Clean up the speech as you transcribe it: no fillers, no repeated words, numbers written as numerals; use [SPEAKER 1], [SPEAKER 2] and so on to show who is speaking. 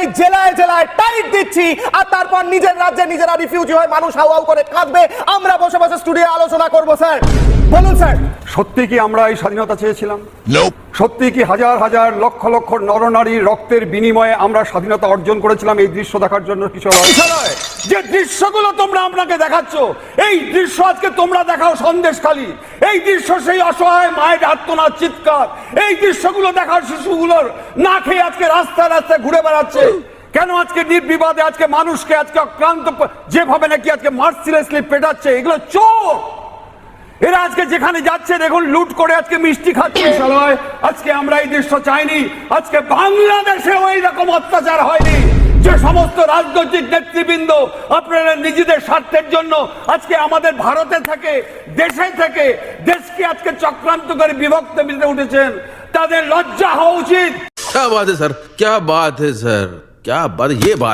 [SPEAKER 1] আমি জেলায় জেলায় টাইট দিচ্ছি আর তারপর নিজের রাজ্যে নিজেরা রিফিউজি হয়ে মানুষ হাউ হাউ করে কাঁদবে, আমরা বসে বসে স্টুডিও আলোচনা করব। স্যার বলুন স্যার,
[SPEAKER 2] সত্যি কি আমরা এই স্বাধীনতা চেয়েছিলাম? সত্যি কি হাজার হাজার লক্ষ লক্ষ নরনারী রক্তের বিনিময়ে আমরা স্বাধীনতা অর্জন করেছিলাম এই দৃশ্য দেখার জন্য? কিছু নয়। যে দৃশ্যগুলো তোমরা আপনাকে দেখাচ্ছ, এই দৃশ্য আজকে তোমরা দেখাও সন্দেশখালী, এই দৃশ্য সেই অসহায় মায়ের আর্তনাদ চিৎকার, এই দৃশ্যগুলো দেখার শিশুগুলোর না খেয়ে আজকে রাস্তায় রাস্তায় ঘুরে বেড়াচ্ছে। কেন আজকে নির্বিবাদে আজকে মানুষকে আজকে অক্লান্ত যেভাবে নাকি আজকে মার্সিলেসলি পেটাচ্ছে, এগুলো চোর। এরা আজকে যেখানে যাচ্ছে দেখুন লুট করে আজকে মিষ্টি খাচ্ছে। আজকে আমরা এই দৃশ্য চাইনি। আজকে বাংলাদেশে ওই রকম অত্যাচার হয়নি। যে সমস্ত রাজনৈতিক নেতৃবৃন্দ আপনারা নিজেদের স্বার্থের জন্য আজকে আমাদের ভারতে থেকে দেশে থেকে দেশকে আজকে চক্রান্ত করে বিভক্ত মিলতে উঠেছেন, তাদের লজ্জা হওয়া উচিত।
[SPEAKER 3] क्या बात है सर, क्या बात है सर, क्या बात, ये बात